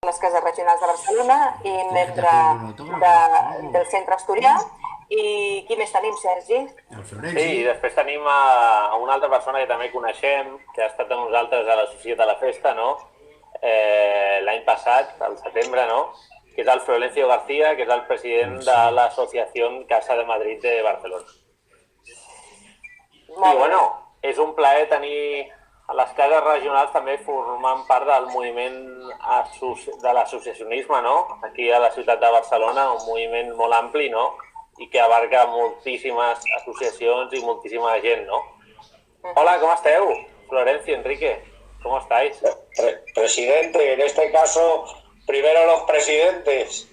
les Cases Regionals de Barcelona i membre del Centre Asturià. I qui més tenim, Sergi? Sí, i després tenim una altra persona que també coneixem, que ha estat amb nosaltres a la Societat de la Festa, no? L'any passat, al setembre, no? Que és el Florencio García, que és el president de l'Associació Casa de Madrid de Barcelona. I bueno, és un plaer tenir a les cases regionals també formant part del moviment de l'associacionisme, no? Aquí a la ciutat de Barcelona, un moviment molt ampli, no? I que abarca moltíssimes associacions y moltíssima gent, ¿no? Hola, ¿cómo esteu? Florencio, Enrique, ¿cómo estáis? Presidente, en este caso, primero los presidentes.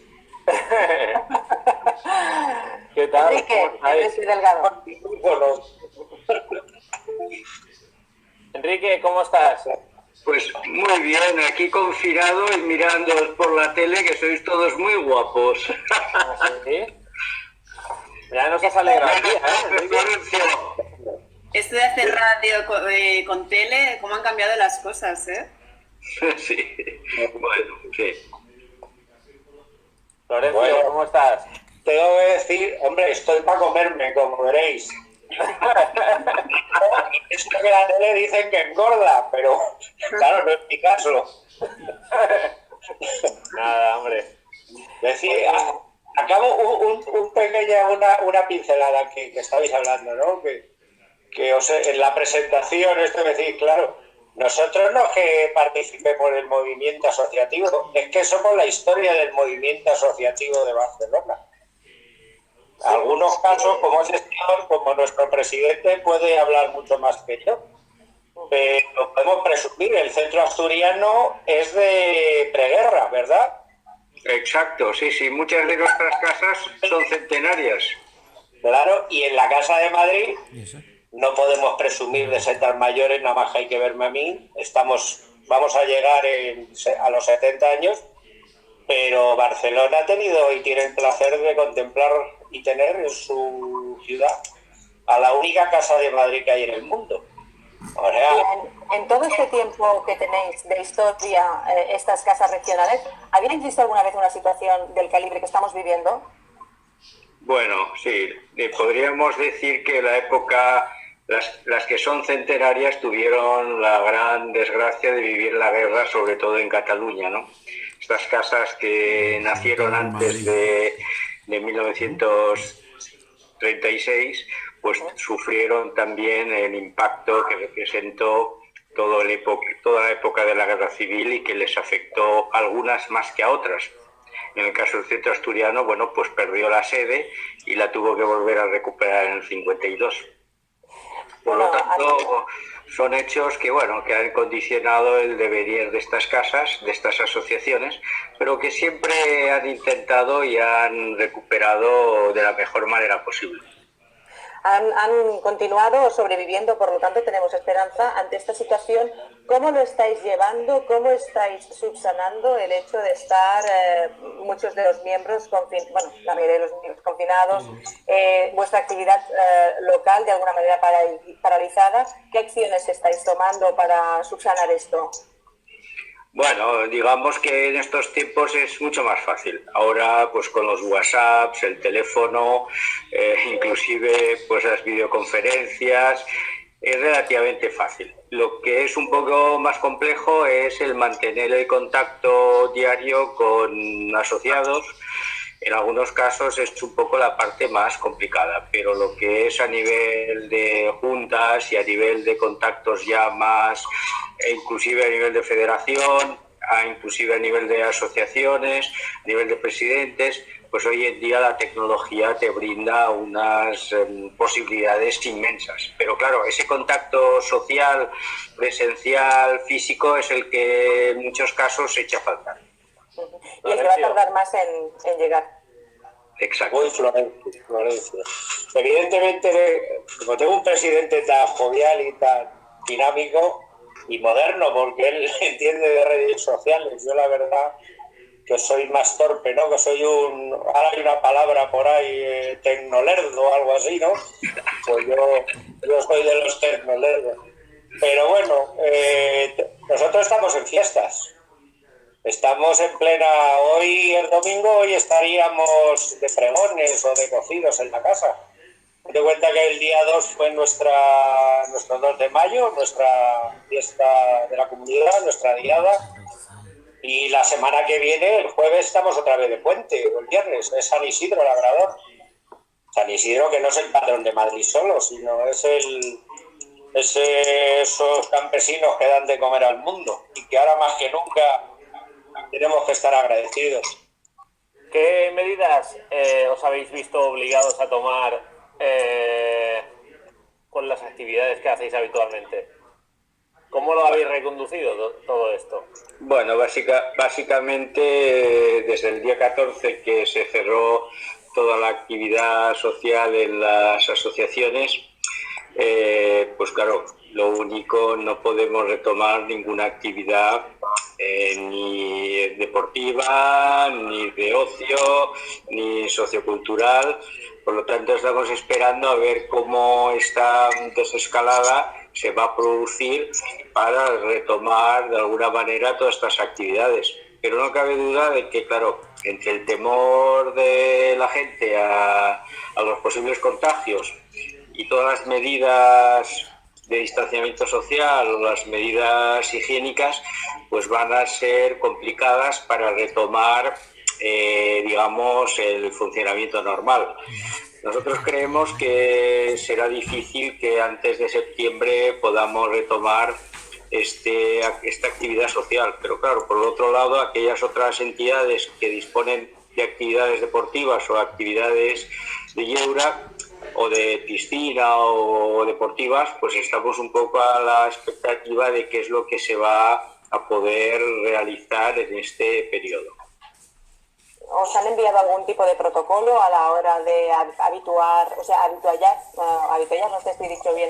¿Qué tal? Enrique, Enrique Delgado. Bueno. Enrique, ¿cómo estás? Pues muy bien, aquí confinado y mirándoos por la tele, que sois todos muy guapos. ¿Sí? Ya nos has alegrado, ¿eh? Esto de hacer radio con tele, cómo han cambiado las cosas, ¿eh? Sí, bueno, sí. Florencio, Bueno, ¿cómo estás? Tengo que decir, hombre, estoy para comerme, como veréis. Esto que la tele dicen que engorda, pero claro, no es mi caso. Nada, hombre. Decir, acabo una pincelada que estabais hablando, ¿no? Que en la presentación esto me decís, claro, nosotros no es que participemos del movimiento asociativo, es que somos la historia del movimiento asociativo de Barcelona. Algunos casos, como ese señor, como nuestro presidente, puede hablar mucho más que yo. Pero podemos presumir, el centro asturiano es de preguerra, ¿verdad? Exacto, sí, sí, muchas de nuestras casas son centenarias. Claro, y en la Casa de Madrid no podemos presumir de ser tan mayores, nada más que hay que verme a mí. Vamos a llegar a los 70 años, pero Barcelona ha tenido y tiene el placer de contemplar y tener en su ciudad a la única Casa de Madrid que hay en el mundo. O sea, en todo este tiempo que tenéis de historia, estas casas regionales, ¿habíais visto alguna vez una situación del calibre que estamos viviendo? Bueno, sí, podríamos decir que la época, las que son centenarias tuvieron la gran desgracia de vivir la guerra, sobre todo en Cataluña, ¿no? Estas casas que nacieron antes de 1936, pues sufrieron también el impacto que representó toda la época de la guerra civil y que les afectó algunas más que a otras. En el caso del centro asturiano, bueno, pues perdió la sede y la tuvo que volver a recuperar en el 52. Por lo tanto, son hechos que, bueno, que han condicionado el devenir de estas casas, de estas asociaciones, pero que siempre han intentado y han recuperado de la mejor manera posible. Han continuado sobreviviendo, por lo tanto tenemos esperanza ante esta situación. ¿Cómo lo estáis llevando? ¿Cómo estáis subsanando el hecho de estar muchos de los miembros, la mayoría de los miembros confinados, vuestra actividad local de alguna manera paralizada? ¿Qué acciones estáis tomando para subsanar esto? Bueno, digamos que en estos tiempos es mucho más fácil. Ahora, pues con los WhatsApps, el teléfono, inclusive pues las videoconferencias, es relativamente fácil. Lo que es un poco más complejo es el mantener el contacto diario con asociados. En algunos casos es un poco la parte más complicada, pero lo que es a nivel de juntas y a nivel de contactos ya más, inclusive a nivel de federación, inclusive a nivel de asociaciones, a nivel de presidentes, pues hoy en día la tecnología te brinda unas posibilidades inmensas. Pero claro, ese contacto social, presencial, físico es el que en muchos casos echa falta. Y el que va a tardar más en llegar. Exacto. Muy Florencio. Evidentemente, como tengo un presidente tan jovial y tan dinámico y moderno, porque él entiende de redes sociales, yo la verdad que soy más torpe, ¿no? Que soy ahora hay una palabra por ahí, tecnolerdo o algo así, ¿no? Pues yo soy de los tecnolerdos. Pero bueno, nosotros estamos en fiestas. Estamos en plena... Hoy, el domingo, hoy estaríamos de pregones o de cocidos en la casa. Te cuenta que el día 2 fue nuestro 2 de mayo, nuestra fiesta de la comunidad, nuestra diada. Y la semana que viene, el jueves, estamos otra vez de puente, o el viernes, es San Isidro Labrador. San Isidro, que no es el patrón de Madrid solo, sino es esos campesinos que dan de comer al mundo y que ahora más que nunca tenemos que estar agradecidos. ¿Qué medidas os habéis visto obligados a tomar con las actividades que hacéis habitualmente? ¿Cómo lo habéis reconducido todo esto? Bueno, básicamente desde el día 14 que se cerró toda la actividad social en las asociaciones, pues claro, lo único, no podemos retomar ninguna actividad ni deportiva, ni de ocio, ni sociocultural. Por lo tanto, estamos esperando a ver cómo esta desescalada se va a producir para retomar de alguna manera todas estas actividades. Pero no cabe duda de que, claro, entre el temor de la gente a los posibles contagios y todas las medidas de distanciamiento social o las medidas higiénicas, pues van a ser complicadas para retomar, digamos, el funcionamiento normal. Nosotros creemos que será difícil que antes de septiembre podamos retomar esta actividad social, pero claro, por el otro lado, aquellas otras entidades que disponen de actividades deportivas o actividades de lleura o de piscina o deportivas, pues estamos un poco a la expectativa de qué es lo que se va a poder realizar en este periodo. ¿Os han enviado algún tipo de protocolo a la hora de habituallar, no sé si he dicho bien,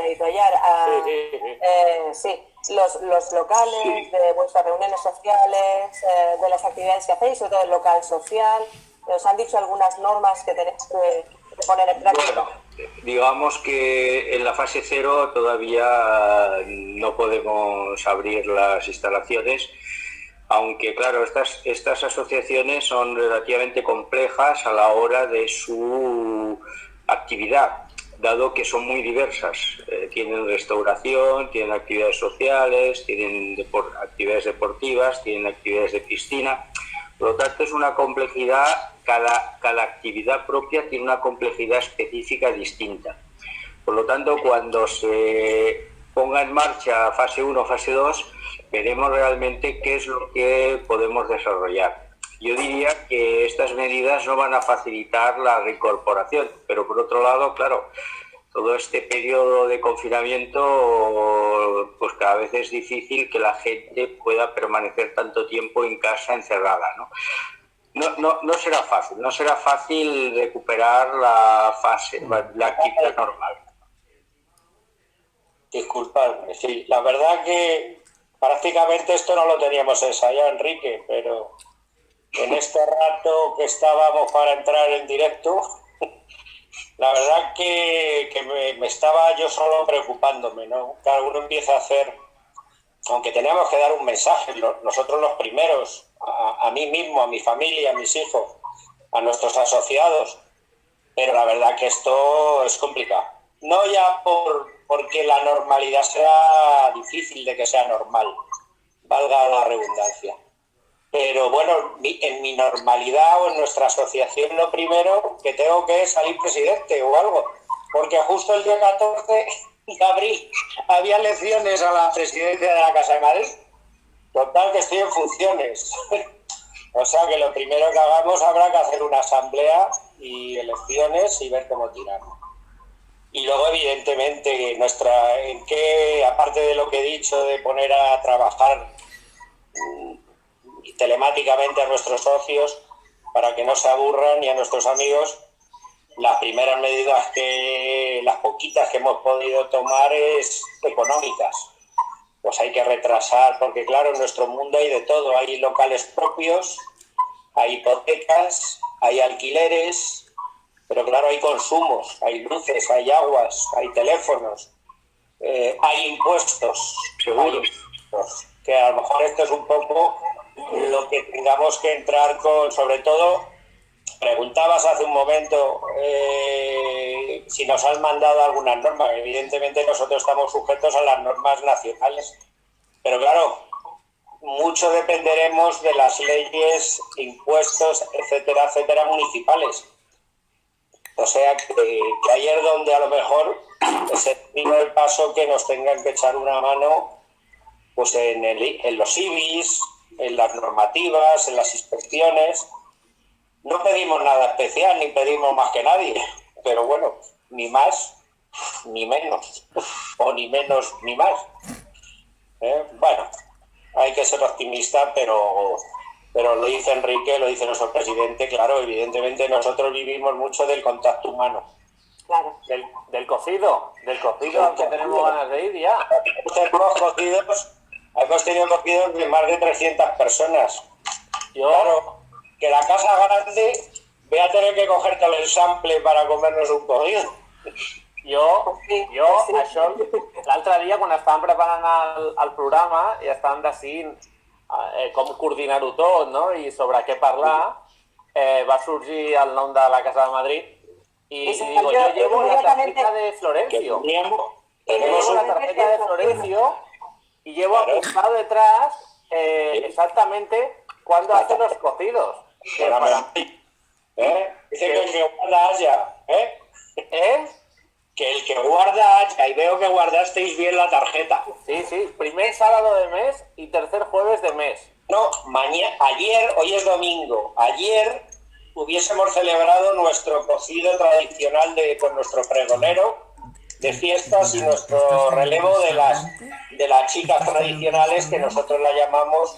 los locales, de vuestras reuniones sociales, de las actividades que hacéis, sobre todo el local social? ¿Os han dicho algunas normas que tenéis que poner en práctica? Bueno, digamos que en la fase 0 todavía no podemos abrir las instalaciones, aunque claro, estas asociaciones son relativamente complejas a la hora de su actividad, dado que son muy diversas. Tienen restauración, tienen actividades sociales, tienen actividades deportivas, tienen actividades de piscina. Por lo tanto, es una complejidad, cada actividad propia tiene una complejidad específica distinta. Por lo tanto, cuando se ponga en marcha fase 1, fase 2, veremos realmente qué es lo que podemos desarrollar. Yo diría que estas medidas no van a facilitar la reincorporación, pero por otro lado, claro, todo este periodo de confinamiento, pues cada vez es difícil que la gente pueda permanecer tanto tiempo en casa encerrada, ¿no? No será fácil recuperar la actividad normal. Disculpadme, sí, la verdad que prácticamente esto no lo teníamos ensayado, Enrique, pero en este rato que estábamos para entrar en directo, la verdad que me estaba yo solo preocupándome, ¿no? Cada uno empieza a hacer, aunque teníamos que dar un mensaje, nosotros los primeros, a mí mismo, a mi familia, a mis hijos, a nuestros asociados, pero la verdad que esto es complicado. No ya porque la normalidad sea difícil de que sea normal, valga la redundancia. Pero bueno, en mi normalidad o en nuestra asociación lo primero que tengo que es salir presidente o algo, porque justo el día 14 de abril había elecciones a la presidencia de la Casa de Madrid. Total, que estoy en funciones. O sea que lo primero que hagamos habrá que hacer una asamblea y elecciones y ver cómo tiramos. Y luego, evidentemente, aparte de lo que he dicho de poner a trabajar telemáticamente a nuestros socios para que no se aburran, y a nuestros amigos, las primeras medidas, las poquitas que hemos podido tomar, es económicas. Pues hay que retrasar, porque claro, en nuestro mundo hay de todo. Hay locales propios, hay hipotecas, hay alquileres, pero claro, hay consumos, hay luces, hay aguas, hay teléfonos, hay impuestos. Seguros. Que a lo mejor esto es un poco lo que tengamos que entrar con, sobre todo, preguntabas hace un momento si nos han mandado algunas normas. Evidentemente nosotros estamos sujetos a las normas nacionales, pero claro, mucho dependeremos de las leyes, impuestos, etcétera, etcétera, municipales. O sea que ayer donde a lo mejor se vino el paso que nos tengan que echar una mano pues en los IBIs, en las normativas, en las inspecciones. No pedimos nada especial, ni pedimos más que nadie, pero bueno, ni más ni menos, o ni menos ni más. Bueno, hay que ser optimista, pero lo dice Enrique, lo dice nuestro presidente, claro, evidentemente nosotros vivimos mucho del contacto humano. Claro. Del cocido al que tenemos ganas de ir ya. Hemos tenido cocidos de más de 300 personas. Claro, que la casa grande voy a tener que coger todo el sample para comernos un cocido. Això, l'altre dia, quan estàvem preparant el programa i estàvem decidint com coordinar-ho tot, no? I sobre què parlar, va sorgir el nom de la Casa de Madrid y digo, yo llevo la tarjeta de Florencio. Llevo la tarjeta de Florencio y llevo apuntado detrás exactamente cuándo hacen los cocidos. Dice que el que guarda haya, que el que guarda haya, y veo que guardasteis bien la tarjeta. Sí, primer sábado de mes y tercer jueves de mes. No, ayer, hoy es domingo, ayer hubiésemos celebrado nuestro cocido tradicional con nuestro pregonero de fiestas y nuestro relevo de las chicas tradicionales, que nosotros la llamamos,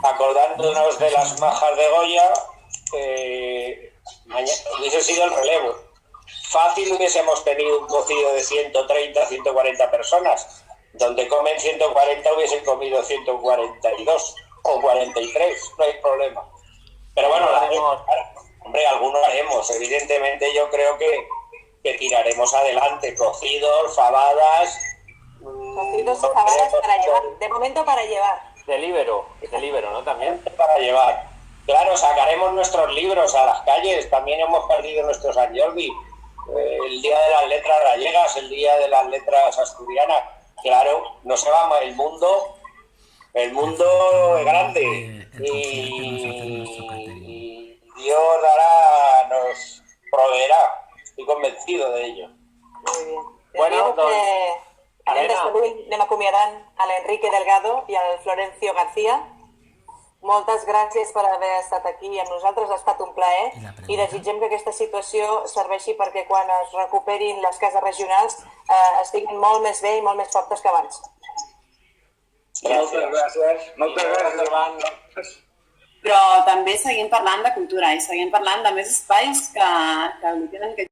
acordándonos de las majas de Goya, hubiese sido el relevo. Fácil hubiésemos tenido un cocido de 130, 140 personas, donde comen 140 hubiesen comido 142 o 43, no hay problema. Pero bueno, hombre, algunos haremos. Evidentemente yo creo que tiraremos adelante. Cocidos, fabadas. Cocidos y fabadas para llevar. De momento para llevar. Delibero, ¿no? También. Para llevar. Claro, sacaremos nuestros libros a las calles. También hemos perdido nuestros San Jordi. El día de las letras gallegas, el día de las letras asturianas. Claro, no se va el mundo es grande y Dios nos proveerá, estoy convencido de ello. Muy bien. Bueno, anem acomiadant a l'Enrique Delgado i al Florencio García. Moltes gràcies per haver estat aquí amb nosaltres, ha estat un plaer i desitgem que aquesta situació serveixi perquè quan es recuperin les cases regionals estiguin molt més bé i molt més fortes que abans. Moltes gràcies, Joan. Però també seguim parlant de cultura i seguim parlant de més espais que aglutinen que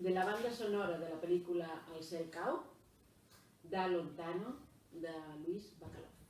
de la banda sonora de la pel·lícula El cel cau, de Lontano, de Luis Bacalov.